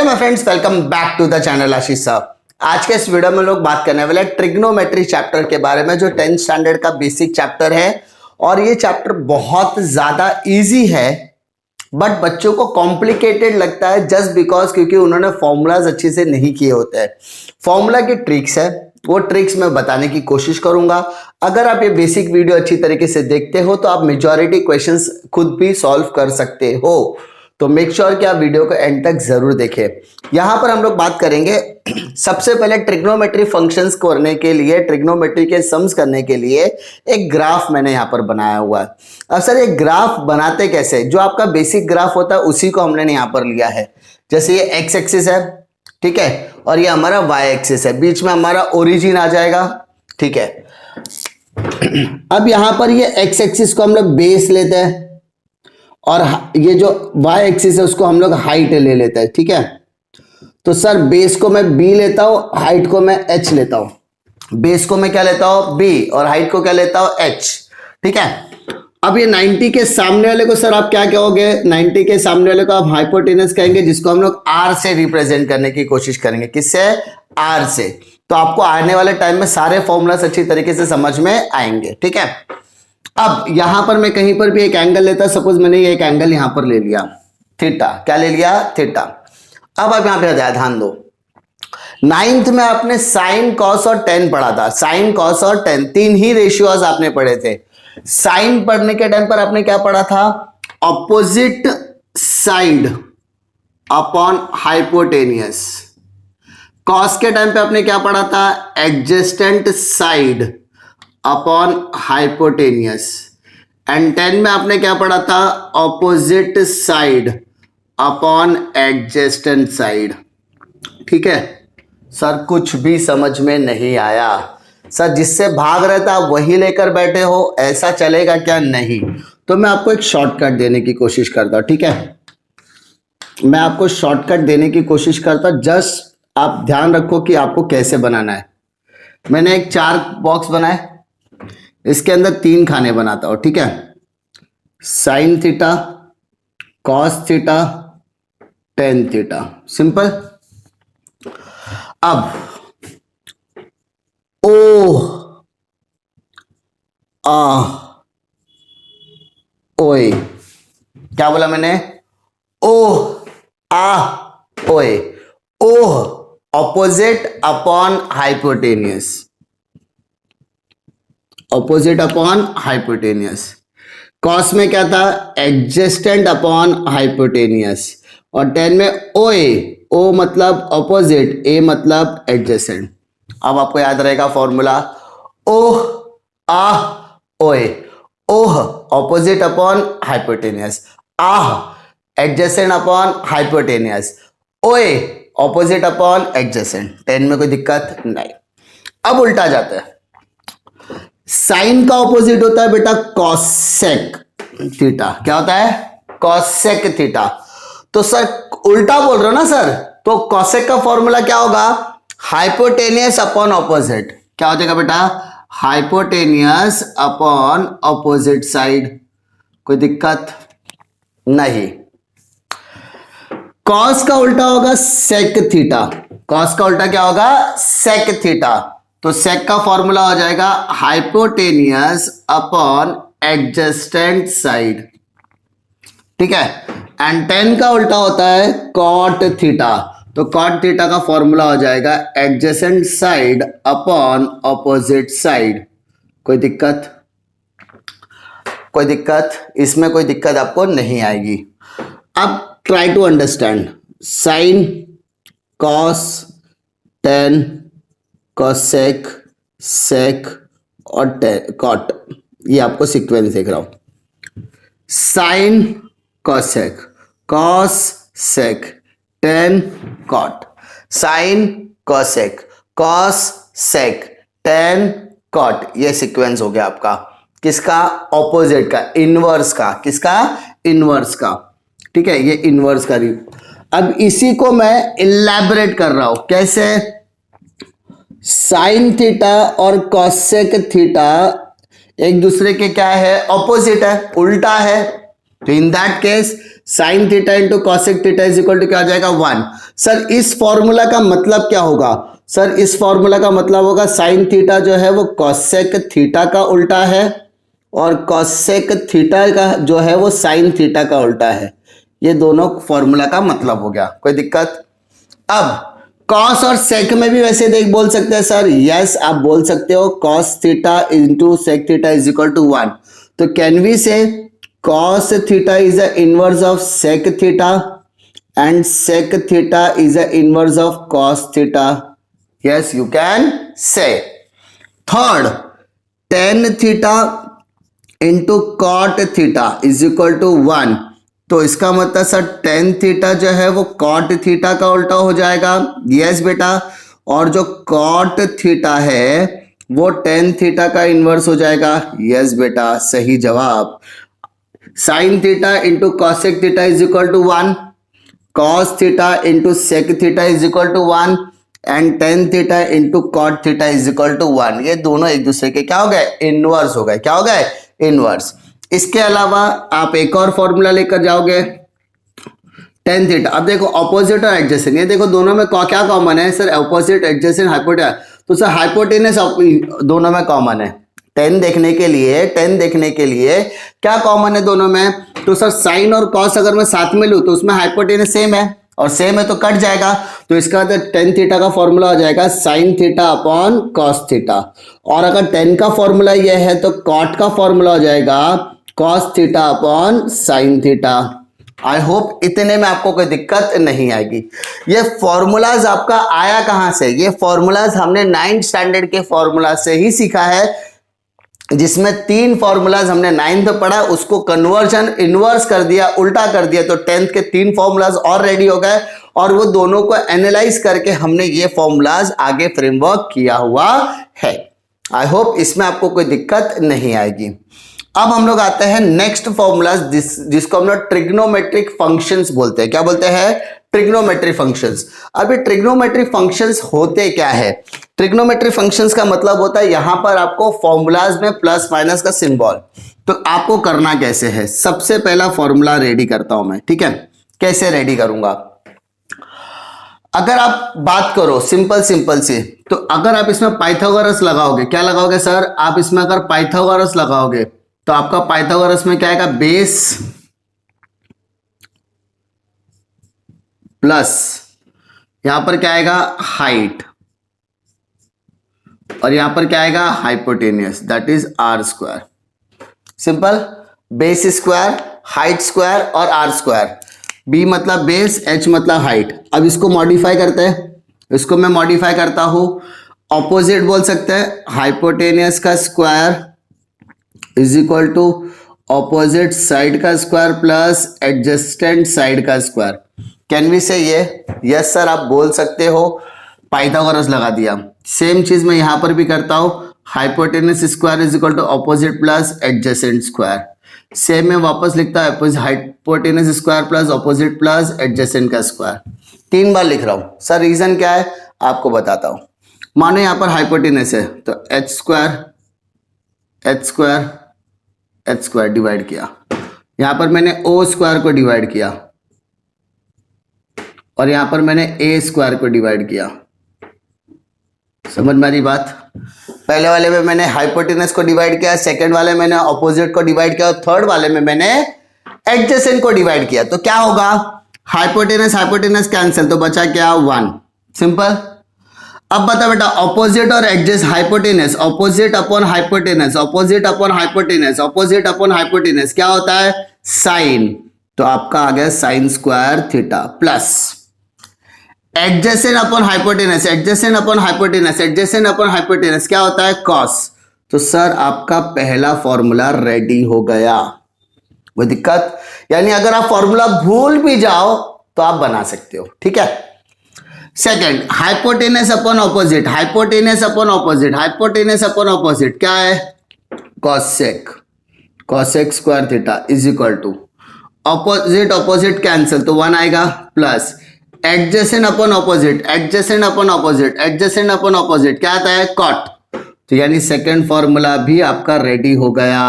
My friends, welcome back to the channel Ashish साहब। आज के इस वीडियो में लोग बात करने वाले ट्रिग्नोमेट्री चैप्टर के बारे में, जो 10th स्टैंडर्ड का बेसिक चैप्टर है। और ये चैप्टर बहुत ज्यादा इजी है, बट बच्चों को कॉम्प्लिकेटेड लगता है जस्ट बिकॉज क्योंकि उन्होंने फॉर्मूलाज अच्छे से नहीं किए होते हैं। फॉर्मूला की ट्रिक्स है, वो ट्रिक्स मैं बताने की कोशिश करूंगा। अगर आप ये बेसिक वीडियो अच्छी तरीके से देखते हो तो आप मेजॉरिटी क्वेश्चंस खुद भी सॉल्व कर सकते हो। तो मेक श्योर कि आप वीडियो को एंड तक जरूर देखें। यहां पर हम लोग बात करेंगे सबसे पहले ट्रिग्नोमेट्री फंक्शंस करने के लिए, ट्रिग्नोमेट्री के सम्स करने के लिए एक ग्राफ मैंने यहां पर बनाया हुआ है। अब सर ये ग्राफ बनाते कैसे? जो आपका बेसिक ग्राफ होता है उसी को हमने यहां पर लिया है। जैसे ये एक्स एक्सिस है, ठीक है, और ये हमारा वाई एक्सिस है, बीच में हमारा ओरिजिन आ जाएगा, ठीक है। अब यहां पर ये एक्स एक्सिस को हम लोग बेस लेते हैं और ये जो y एक्सिस है उसको हम लोग हाइट ले लेते हैं, ठीक है। तो सर बेस को मैं b लेता हूं, हाइट को मैं h लेता हूं। बेस को मैं क्या लेता हूं? b, और हाइट को क्या लेता हूं? h, ठीक है। अब ये 90 के सामने वाले को सर आप क्या कहोगे? 90 के सामने वाले को आप हाइपोटेनस कहेंगे, जिसको हम लोग r से रिप्रेजेंट करने की कोशिश करेंगे। किससे? r से। तो आपको आने वाले टाइम में सारे फॉर्मूलास अच्छी तरीके से समझ में आएंगे, ठीक है। अब यहां पर मैं कहीं पर भी एक एंगल लेता, सपोज मैंने ये एक एंगल यहां पर ले लिया, थीटा। क्या ले लिया? थीटा। अब आप यहां पे ध्यान दो, 9th में आपने साइन, कॉस और टेन पढ़ा था। साइन, कॉस और टेन, तीन ही रेशियोज आपने पढ़े थे। साइन पढ़ने के टाइम पर आपने क्या पढ़ा था? Opposite side upon hypotenuse. Cos के टाइम पे आपने क्या पढ़ा था? एडजेस्टेंट साइड अपॉन हाइपोटेनियस। एंड 10 में आपने क्या पढ़ा था? ऑपोजिट साइड अपॉन एडजेस्टेंट साइड, ठीक है। सर कुछ भी समझ में नहीं आया। सर जिससे भाग रहे थे आप वही लेकर बैठे हो, ऐसा चलेगा क्या? नहीं। तो मैं आपको एक शॉर्टकट देने की कोशिश करता हूं, ठीक है। मैं आपको शॉर्टकट देने की कोशिश करता हूं, जस्ट आप ध्यान रखो कि आपको कैसे बनाना है। मैंने एक 4 बॉक्स बनाए, इसके अंदर 3 खाने बनाता हूं, ठीक है। Sine theta, cos theta, tan theta, simple. अब ओ आ ओए, क्या बोला मैंने? ओ आ ओए। Oh opposite upon hypotenuse, opposite upon hypotenuse. Cos में क्या था? Adjacent upon hypotenuse. और 10 में ओ ए, ओ मतलब ऑपोजिट, ए मतलब एडजेसेंट। अब आपको याद रहेगा फॉर्मूला, ओह आ ओए। ओह ऑपोजिट अपॉन हाइपोटेनियस, आह एडजेसेंट अपॉन हाइपोटेनियस, ओए ऑपोजिट अपॉन एडजेसेंट। 10 में कोई दिक्कत नहीं। अब उल्टा जाता है, साइन का ऑपोजिट होता है बेटा कॉसेक थीटा। क्या होता है? Cosec theta. तो सर उल्टा बोल रहे हो ना सर, तो कॉसेक का फॉर्मूला क्या होगा? Hypotenuse upon opposite. क्या हो जाएगा बेटा? Hypotenuse upon opposite side. कोई दिक्कत नहीं। कॉस का उल्टा होगा सेक थीटा। कॉस का उल्टा क्या होगा? Sec theta. तो सेक का फॉर्मूला हो जाएगा हाइपोटेनियस अपॉन एडजेस्टेंट साइड, ठीक है। एंड 10 का उल्टा होता है कॉट थीटा। तो कॉट थीटा का फॉर्मूला हो जाएगा adjacent side upon opposite side. कोई दिक्कत? कोई दिक्कत? इसमें कोई दिक्कत आपको नहीं आएगी। अब try to understand. Sine, cos, tan, cosec, sec और कॉट, ये आपको सीक्वेंस देख रहा हूं। Sine, cosec, cos, sec, tan, cot. Sine, cosec, cos, sec, tan, cot. ये सीक्वेंस हो गया आपका। किसका? ऑपोजिट का, इनवर्स का। किसका? इनवर्स का, ठीक है। ये इनवर्स का। अब इसी को मैं इलैबोरेट कर रहा हूं। कैसे? साइन थीटा और कॉसेक थीटा एक दूसरे के क्या है? ऑपोजिट है, उल्टा है। तो in that case sine theta into cosec theta is equal to क्या हो जाएगा 1। सर इस फॉर्मूला का मतलब क्या होगा? सर इस फॉर्मूला का मतलब होगा साइन थीटा जो है वो कॉसेक थीटा का उल्टा है और कॉसेक थीटा का जो है वो साइन थीटा का उल्टा है। ये दोनों फॉर्मूला का मतलब हो गया, कोई दिक्कत? अब कॉस और सेक में भी वैसे देख बोल सकते हैं सर, यस आप बोल सकते हो cos theta into sec theta is equal to 1। तो can we say cos theta is the inverse of sec theta and sec theta is the inverse of cos theta. Yes, you can say. Third, tan theta into cot theta is equal to 1. तो इसका मतलब sir tan theta जो है वो cot theta का उल्टा हो जाएगा। yes बेटा, और जो cot theta है वो tan theta का इनवर्स हो जाएगा। yes बेटा, सही जवाब। Sine theta into cosec theta is equal to 1, cos theta into sec theta is equal to 1 and tan theta into cot theta is equal to 1। ये दोनों एक दूसरे के क्या हो गए? इनवर्स हो गए। क्या हो गए? इनवर्स। इसके अलावा आप एक और फॉर्मूला लेकर जाओगे टेन थीटा। अब देखो ऑपोजिट और एडजेसेंट, ये देखो दोनों में क्या कॉमन है सर? Opposite, adjacent, hypotenuse. तो सर हाइपोटेनस दोनों में कॉमन है। टेन देखने के लिए क्या कॉमन है दोनों में? तो सर साइन और कॉस अगर मैं साथ में लूं तो उसमें हाइपोटेनस सेम है और सेम है तो कट जाएगा। तो इसका टेन थीटा का फॉर्मूला हो जाएगा sine theta upon cos theta, और अगर टेन का फॉर्मूला ये है तो कॉट का फॉर्मूला हो जाएगा cos theta upon sine theta. I hope इतने में आपको कोई दिक्कत नहीं आएगी। ये फॉर्मूलाज आपका आया कहां से? ये फॉर्मूलाज हमने 9th स्टैंडर्ड के फॉर्मूला से ही सीखा है, जिसमें 3 फॉर्मूलाज हमने 9th में पढ़ा, उसको कन्वर्जन इनवर्स कर दिया, उल्टा कर दिया, तो 10th के 3 फॉर्मूलाज और रेडी हो गए और वो दोनों को एनालाइज करके हमने ये फॉर्मूलाज आगे फ्रेमवर्क किया हुआ है। आई होप इसमें आपको कोई दिक्कत नहीं आएगी। अब हम लोग आते हैं नेक्स्ट फॉर्मूलाज जिसको हम लोग ट्रिग्नोमेट्रिक फंक्शंस बोलते हैं। क्या बोलते हैं? Trigonometric functions. अब ये ट्रिग्नोमेट्रिक फंक्शंस होते क्या है? ट्रिग्नोमेट्रिक फंक्शंस का मतलब होता है यहां पर आपको फॉर्मूलाज में प्लस माइनस का सिंबल। तो आपको करना कैसे है? सबसे पहला फॉर्मूला रेडी करता हूं मैं, ठीक है? कैसे रेडी करूंगा? अगर आप बात करो सिंपल सी, तो अगर आप इसमें पाइथागोरस लगाओगे, क्या लगाओगे सर? आप इसमें अगर पाइथागोरस लगाओगे तो आपका पाइथागोरस में क्या आएगा? बेस प्लस यहां पर क्या आएगा? हाइट, और यहां पर क्या आएगा? Hypotenuse, that is R square. Simple, base square, height square और आर स्क्वायर। बी मतलब बेस, एच मतलब हाइट। अब इसको मॉडिफाई करते हैं, इसको मैं मॉडिफाई करता हूं, ऑपोजिट बोल सकते हैं, हाइपोटेनियस का square is equal to opposite side का स्क्वायर प्लस एडजेस्टेंट साइड का स्क्वायर। कैन वी से ये? यस सर, आप बोल सकते हो। पाइथागोरस लगा दिया। सेम चीज मैं यहां पर भी करता हूं, hypotenuse square is equal to opposite plus adjacent square. Same में वापस लिखता है hypotenuse square plus opposite plus adjacent का स्क्वायर। 3 बार लिख रहा हूं सर, रीजन क्या है आपको बताता हूं। मानो यहां पर हाइपोटेनस है तो एच स्क्वायर डिवाइड किया, यहां पर मैंने ओ स्क्वायर को डिवाइड किया और यहां पर मैंने ए स्क्वायर को डिवाइड किया। समझ में आ रही बात? पहले वाले में मैंने हाइपोटेनस को डिवाइड किया, सेकंड वाले में मैंने ऑपोजिट को डिवाइड किया और थर्ड वाले में मैंने एडजेसेंट को डिवाइड किया। तो क्या होगा? हाइपोटेनस कैंसिल, तो बचा क्या? 1। सिंपल। अब बता बेटा, ऑपोजिट और adjust, hypotenuse, opposite upon hypotenuse, opposite upon hypotenuse, opposite upon hypotenuse क्या होता है? साइन। तो आपका आ गया sine square theta plus adjacent upon hypotenuse, adjacent upon hypotenuse, adjacent upon hypotenuse क्या होता है? कॉस। तो सर आपका पहला फॉर्मूला रेडी हो गया। कोई दिक्कत? यानी अगर आप फॉर्मूला भूल भी जाओ तो आप बना सकते हो, ठीक है? Second, hypotenuse upon opposite, hypotenuse upon opposite, hypotenuse upon opposite क्या है? Cosec, cosec square theta is equal to opposite opposite cancel तो 1 आएगा plus adjacent upon opposite, adjacent upon opposite, adjacent upon opposite क्या आता है? कॉट। तो यानी second formula भी आपका रेडी हो गया।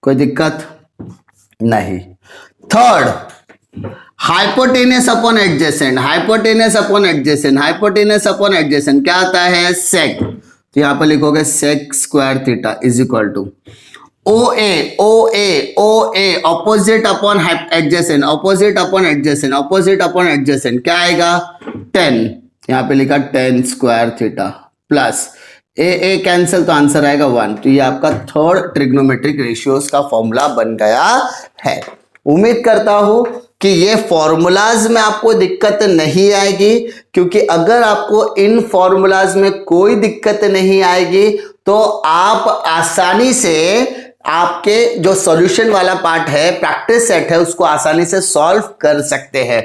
कोई दिक्कत? नहीं। Third, hypotenuse upon adjacent, hypotenuse upon adjacent, hypotenuse upon adjacent क्या आता है? सेक। तो यहां पर लिखोगे sec square theta is equal to O A opposite upon adjacent, opposite upon adjacent, opposite upon adjacent क्या आएगा? 10, यहां पे लिखा 10 square theta plus A cancel तो आंसर आएगा 1। तो ये आपका थर्ड ट्रिग्नोमेट्रिक रेशियोज का फॉर्मूला बन गया है। उम्मीद करता हूं कि ये फॉर्मूलाज में आपको दिक्कत नहीं आएगी, क्योंकि अगर आपको इन फॉर्मूलाज में कोई दिक्कत नहीं आएगी तो आप आसानी से आपके जो सॉल्यूशन वाला पार्ट है, प्रैक्टिस सेट है, उसको आसानी से सॉल्व कर सकते हैं।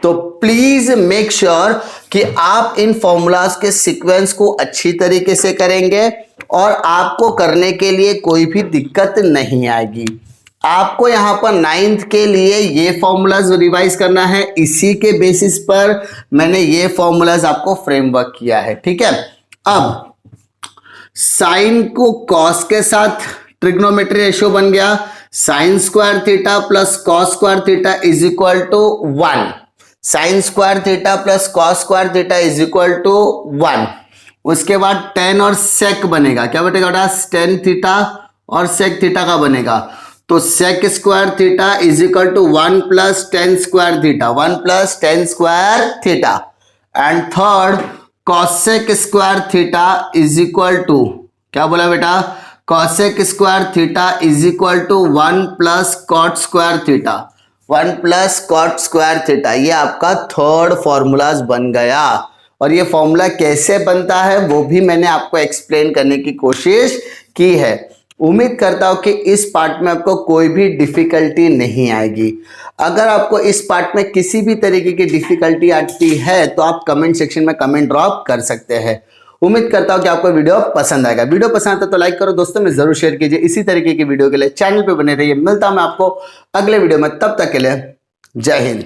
तो प्लीज मेक श्योर कि आप इन फॉर्मूलाज के सीक्वेंस को अच्छी तरीके से करेंगे और आपको करने के लिए कोई भी दिक्कत नहीं आएगी। आपको यहां पर 9th के लिए ये फॉर्मूलाज रिवाइज करना है, इसी के बेसिस पर मैंने ये फॉर्मूलाज आपको फ्रेमवर्क किया है। ठीक है, अब साइन को कॉस के साथ ट्रिग्नोमेट्री रेशियो बन गया, sine square theta plus cos square theta is equal to 1, sine square theta plus cos square theta is equal to 1। उसके बाद टेन और सेक बनेगा, क्या बनेगा? टेन थीटा और सेक थीटा का बनेगा, तो sec square theta is equal to 1 plus tan square theta, 1 plus tan square theta. And third, cosec square theta is equal to, क्या बोला बेटा? Cosec square theta is equal to 1 plus cot square theta, 1 plus cot square theta. ये आपका third formulas बन गया। और ये formula कैसे बनता है वो भी मैंने आपको एक्सप्लेन करने की कोशिश की है। उम्मीद करता हूं कि इस पार्ट में आपको कोई भी डिफिकल्टी नहीं आएगी। अगर आपको इस पार्ट में किसी भी तरीके की डिफिकल्टी आती है तो आप कमेंट सेक्शन में कमेंट ड्रॉप कर सकते हैं। उम्मीद करता हूं कि आपको वीडियो पसंद आएगा। वीडियो पसंद आता तो लाइक करो, दोस्तों में जरूर शेयर कीजिए। इसी तरीके की वीडियो के लिए चैनल पे बने रहिए। मिलता हूं मैं आपको अगले वीडियो में, तब तक के लिए जय हिंद।